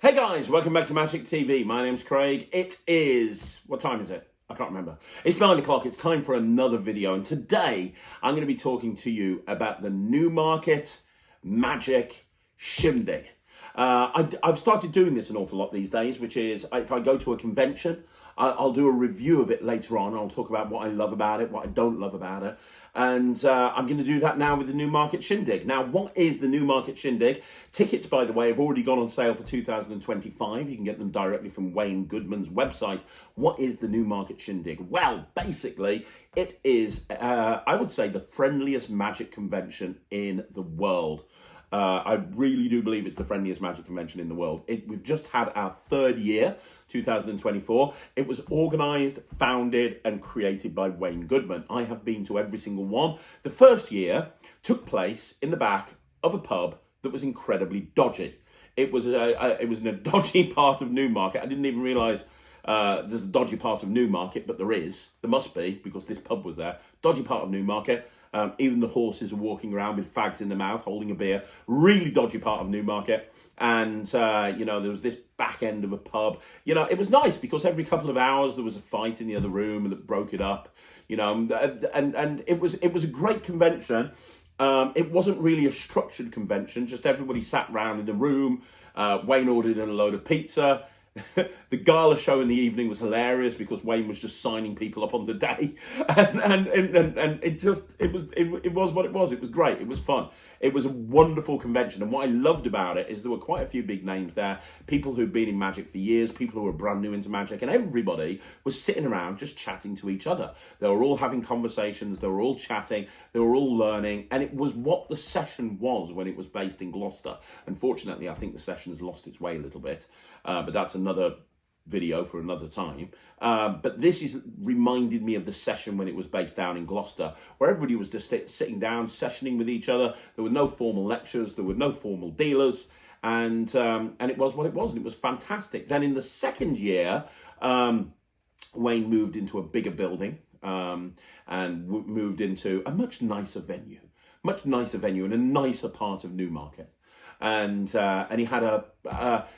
Hey guys, welcome back to Magic TV. My name's Craig. It is, what time is it? I can't remember. It's 9 o'clock. It's time for another video. And today I'm going to be talking to you about the Newmarket Magic Shindig. I've started doing this an awful lot these days, which is if I go to a convention, I'll do a review of it later on. I'll talk about what I love about it, what I don't love about it. And I'm going to do that now with the Newmarket Shindig. Now, what is the Newmarket Shindig? Tickets, by the way, have already gone on sale for 2025. You can get them directly from Wayne Goodman's website. What is the Newmarket Shindig? Well, basically, it is, I would say, the friendliest magic convention in the world. I really do believe it's the friendliest magic convention in the world. We've just had our third year, 2024. It was organised, founded and created by Wayne Goodman. I have been to every single one. The first year took place in the back of a pub that was incredibly dodgy. It was in a dodgy part of Newmarket. I didn't even realise there's a dodgy part of Newmarket, but there is. There must be, because this pub was there. Dodgy part of Newmarket. Even the horses are walking around with fags in their mouth, holding a beer. Really dodgy part of Newmarket. And, there was this back end of a pub. It was nice because every couple of hours there was a fight in the other room that broke it up. And it was a great convention. It wasn't really a structured convention. Just everybody sat round in the room. Wayne ordered in a load of pizza. The Gala show in the evening was hilarious because Wayne was just signing people up on the day, and it was what it was. It was great. It was fun. It was a wonderful convention, and what I loved about it is there were quite a few big names there, people who'd been in magic for years, people who were brand new into magic, and everybody was sitting around just chatting to each other. They were all having conversations, they were all chatting, they were all learning, and it was what the session was when it was based in Gloucester. Unfortunately, I think the session has lost its way a little bit, but that's another video for another time. But this reminded me of the session when it was based down in Gloucester, where everybody was just sitting down, sessioning with each other. There were no formal lectures, there were no formal dealers, and it was what it was, and it was fantastic. Then in the second year, Wayne moved into a bigger building and moved into a much nicer venue and a nicer part of Newmarket. And he had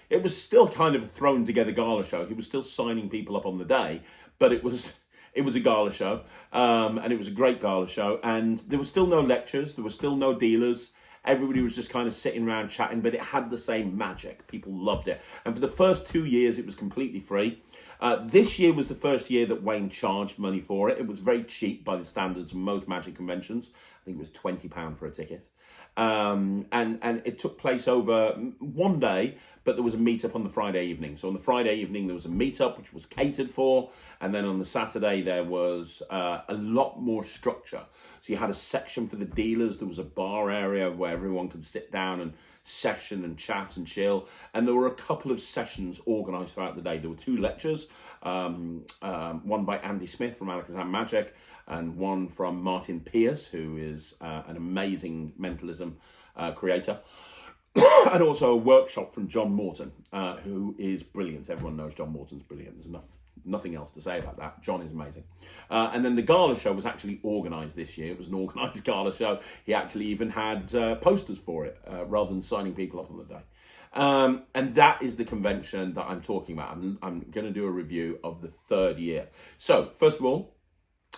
it was still kind of a thrown together gala show. He was still signing people up on the day, but it was a gala show, and it was a great gala show. And there were still no lectures, there were still no dealers. Everybody was just kind of sitting around chatting, but it had the same magic. People loved it. And for the first 2 years, it was completely free. This year was the first year that Wayne charged money for it. It was very cheap by the standards of most magic conventions. I think it was £20 for a ticket. And it took place over one day, but there was a meet-up on the Friday evening. So on the Friday evening, there was a meet-up, which was catered for. And then on the Saturday, there was a lot more structure. So you had a section for the dealers. There was a bar area where everyone could sit down and session and chat and chill. And there were a couple of sessions organised throughout the day. There were 2 lectures, one by Andy Smith from Alakazam Magic, and one from Martin Pierce, who is an amazing mentalism creator. And also a workshop from John Morton, who is brilliant. Everyone knows John Morton's brilliant. There's nothing else to say about that. John is amazing. And then the gala show was actually organised this year. It was an organised gala show. He actually even had posters for it, rather than signing people up on the day. And that is the convention that I'm talking about. I'm going to do a review of the third year. So, first of all,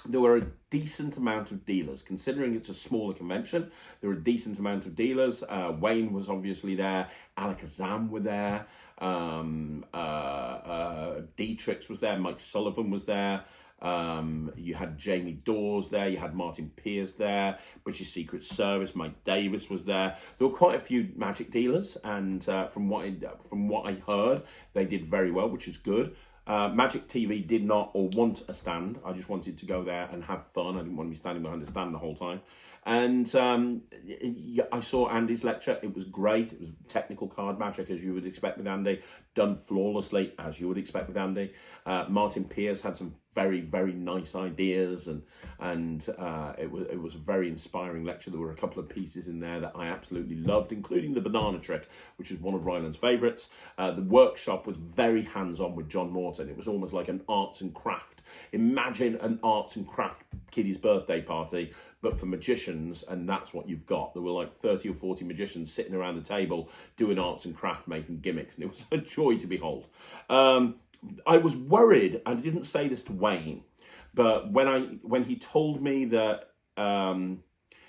there were a decent amount of dealers. Considering it's a smaller convention, there were a decent amount of dealers. Wayne was obviously there. Alakazam were there. NETRIX was there. Mike Sullivan was there. You had Jamie Dawes there. You had Martin Pierce there. British Secret Service. Mike Davis was there. There were quite a few magic dealers, and from what I heard, they did very well, which is good. Magic TV did not or want a stand. I just wanted to go there and have fun. I didn't want to be standing behind a stand the whole time. And I saw Andy's lecture. It was great. It was technical card magic, as you would expect with Andy, done flawlessly, as you would expect with Andy. Martin Pierce had some very, very nice ideas, and it was a very inspiring lecture. There were a couple of pieces in there that I absolutely loved, including the banana trick, which is one of Ryland's favourites. The workshop was very hands-on with John Morton. It was almost like an arts and craft. Imagine an arts and craft kiddie's birthday party, but for magicians, and that's what you've got. There were like 30 or 40 magicians sitting around the table doing arts and craft, making gimmicks, and it was a joy to behold. I was worried, and I didn't say this to Wayne, but when he told me that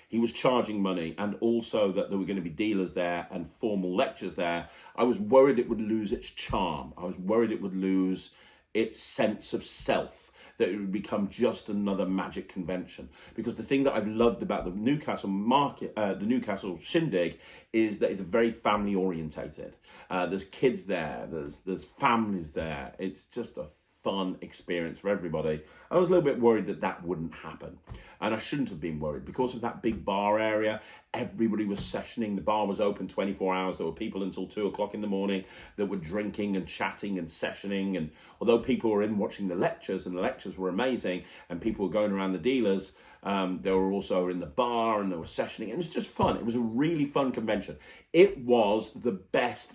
he was charging money and also that there were going to be dealers there and formal lectures there, I was worried it would lose its charm. I was worried it would lose its sense of self, that it would become just another magic convention. Because the thing that I've loved about the Newcastle market, the Newcastle Shindig, is that it's very family orientated. There's kids there, there's families there. It's just a fun experience for everybody. I was a little bit worried that that wouldn't happen, and I shouldn't have been worried because of that big bar area. Everybody was sessioning. The bar was open 24 hours. There were people until 2 o'clock in the morning that were drinking and chatting and sessioning. And although people were in watching the lectures, and the lectures were amazing, and people were going around the dealers, they were also in the bar and they were sessioning. It was just fun. It was a really fun convention. It was the best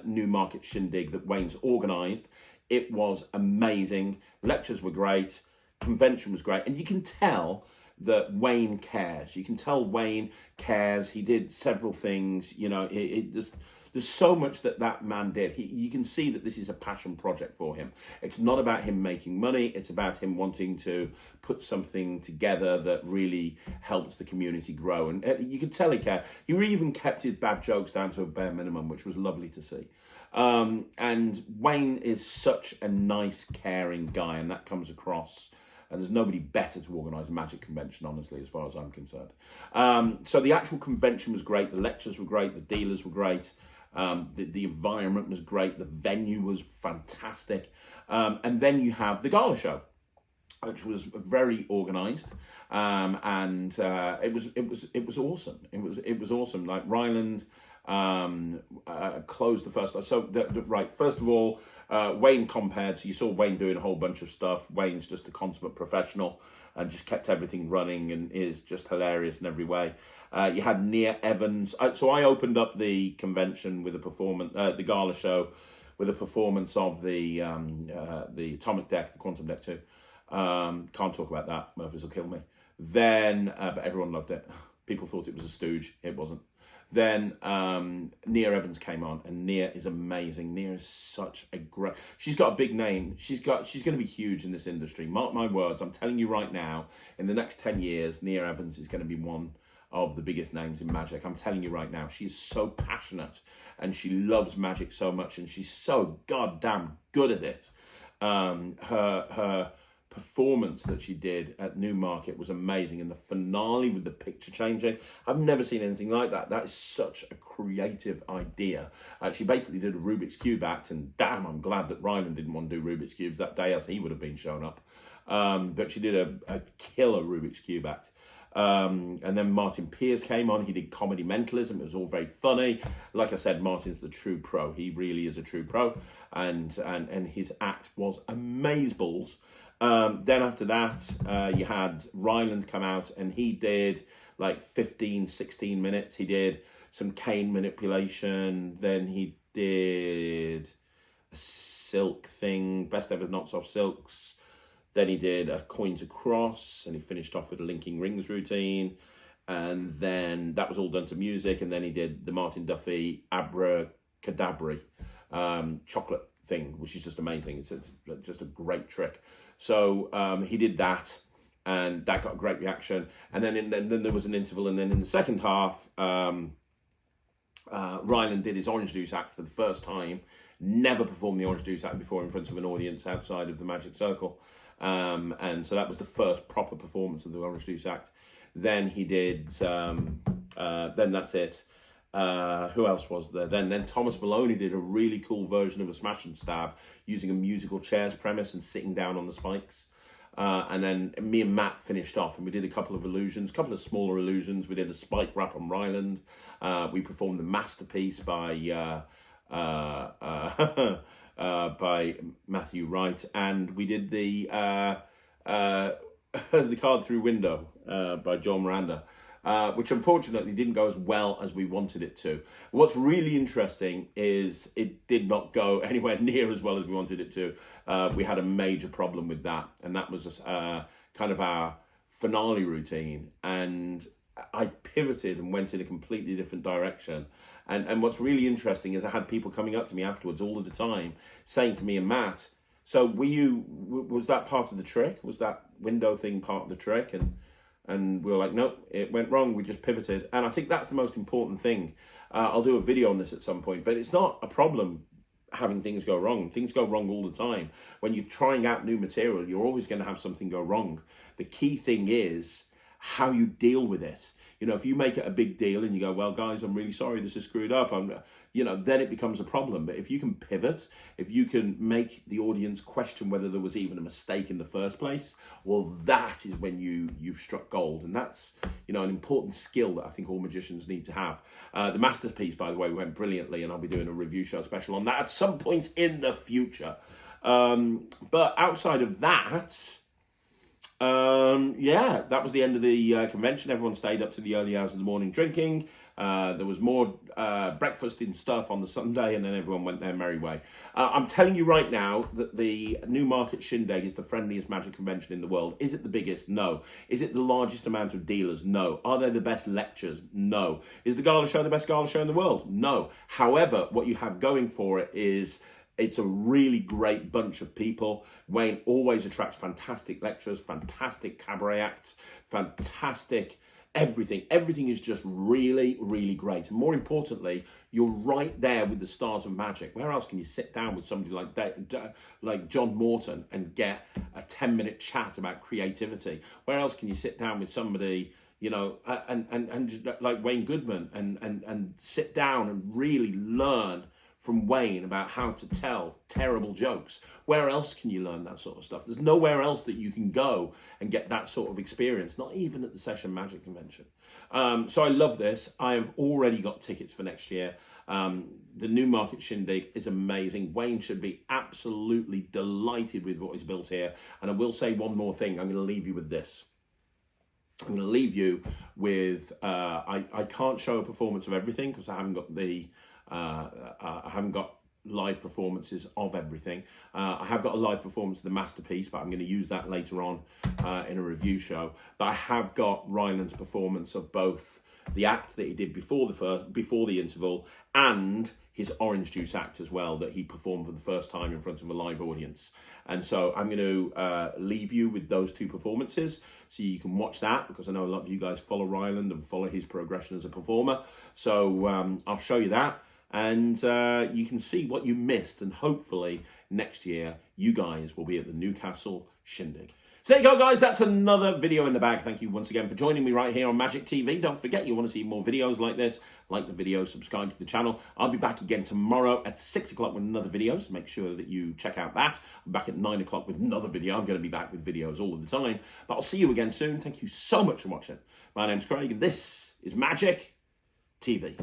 Newmarket Shindig that Wayne's organised. It was amazing. Lectures were great. Convention was great. And you can tell that Wayne cares. You can tell Wayne cares. He did several things. You know, there's so much that man did. You can see that this is a passion project for him. It's not about him making money. It's about him wanting to put something together that really helps the community grow. And you can tell he cared. He even kept his bad jokes down to a bare minimum, which was lovely to see. And Wayne is such a nice, caring guy, and that comes across. And there's nobody better to organise a magic convention, honestly, as far as I'm concerned. So the actual convention was great. The lectures were great. The dealers were great. The environment was great. The venue was fantastic. And then you have the Gala show, which was very organised, and it was awesome. It was awesome. Like Ryland closed the first. So right, first of all, Wayne compared. So you saw Wayne doing a whole bunch of stuff. Wayne's just a consummate professional and just kept everything running and is just hilarious in every way. You had Nia Evans. So I opened up the convention with a performance, the Gala show, with a performance of the Atomic Deck, the Quantum Deck 2. Can't talk about that. Murphys will kill me. Then, but everyone loved it. People thought it was a stooge. It wasn't. Then Nia Evans came on, and Nia is amazing. Nia is such a great. She's got a big name. She's going to be huge in this industry. Mark my words. I'm telling you right now. In the next 10 years, Nia Evans is going to be one of the biggest names in magic. I'm telling you right now. She's so passionate, and she loves magic so much, and she's so goddamn good at it. Her performance that she did at Newmarket was amazing, and the finale with the picture changing, I've never seen anything like that. That is such a creative idea. She basically did a Rubik's Cube act, and damn, I'm glad that Ryland didn't want to do Rubik's Cubes that day, else he would have been shown up. But she did a killer Rubik's Cube act. And then Martin Pierce came on. He did comedy mentalism. It was all very funny. Like I said, Martin's the true pro. He really is a true pro, and his act was amazeballs. Then after that, you had Ryland come out, and he did like 15, 16 minutes. He did some cane manipulation. Then he did a silk thing, best ever knocks off silks. Then he did a coin to cross, and he finished off with a linking rings routine. And then that was all done to music. And then he did the Martin Duffy abracadabra chocolate thing, which is just amazing. It's just a great trick. So he did that, and that got a great reaction. And then then there was an interval, and then in the second half, Ryland did his Orange Juice act for the first time. Never performed the Orange Juice act before in front of an audience outside of the Magic Circle. And so that was the first proper performance of the Orange Juice act. Then he did, then that's it. Who else was there? Then Thomas Maloney did a really cool version of a smash and stab using a musical chairs premise and sitting down on the spikes. And then me and Matt finished off, and we did a couple of illusions, a couple of smaller illusions. We did a spike wrap on Ryland. We performed the masterpiece by by Matthew Wright, and we did the the Card Through Window by John Miranda, which unfortunately didn't go as well as we wanted it to. What's really interesting is it did not go anywhere near as well as we wanted it to. We had a major problem with that, and that was kind of our finale routine, and I pivoted and went in a completely different direction. And what's really interesting is I had people coming up to me afterwards all of the time saying to me and Matt, so was that part of the trick? Was that window thing part of the trick? And we were like, nope, it went wrong. We just pivoted. And I think that's the most important thing. I'll do a video on this at some point, but it's not a problem having things go wrong. Things go wrong all the time. When you're trying out new material, you're always going to have something go wrong. The key thing is how you deal with it. You know, if you make it a big deal and you go, well, guys, I'm really sorry, this is screwed up, then it becomes a problem. But if you can pivot, if you can make the audience question whether there was even a mistake in the first place, well, that is when you've struck gold. And that's, an important skill that I think all magicians need to have. The masterpiece, by the way, went brilliantly, and I'll be doing a review show special on that at some point in the future. But outside of that, that was the end of the convention. Everyone stayed up to the early hours of the morning drinking. There was more breakfast and stuff on the Sunday, and then everyone went their merry way. I'm telling you right now that the Newmarket Shindig is the friendliest magic convention in the world. Is it the biggest? No. Is it the largest amount of dealers? No. Are they the best lectures? No. Is the Gala show the best Gala show in the world? No. However, what you have going for it is it's a really great bunch of people. Wayne always attracts fantastic lecturers, fantastic cabaret acts, fantastic everything. Everything is just really, really great. And more importantly, you're right there with the stars of magic. Where else can you sit down with somebody like John Morton and get a 10-minute chat about creativity? Where else can you sit down with somebody, and just like Wayne Goodman and sit down and really learn from Wayne about how to tell terrible jokes? Where else can you learn that sort of stuff? There's nowhere else that you can go and get that sort of experience, not even at the Session Magic Convention. So I love this. I have already got tickets for next year. The Newmarket Shindig is amazing. Wayne should be absolutely delighted with what he's built here. And I will say one more thing. I'm going to leave you with this. I'm going to leave you with, I can't show a performance of everything because I haven't got I haven't got live performances of everything. I have got a live performance of the masterpiece, but I'm going to use that later on in a review show. But I have got Ryland's performance of both the act that he did before the interval and his orange juice act as well, that he performed for the first time in front of a live audience. And so I'm going to leave you with those two performances so you can watch that, because I know a lot of you guys follow Ryland and follow his progression as a performer. So I'll show you that. And you can see what you missed, and hopefully next year you guys will be at the Newcastle Shindig. So there you go, guys. That's another video in the bag. Thank you once again for joining me right here on Magic TV. Don't forget, you want to see more videos like this, like the video, subscribe to the channel. I'll be back again tomorrow at 6 o'clock with another video, so make sure that you check out that. I'm back at 9 o'clock with another video. I'm going to be back with videos all of the time, but I'll see you again soon. Thank you so much for watching. My name's Craig, and this is Magic TV.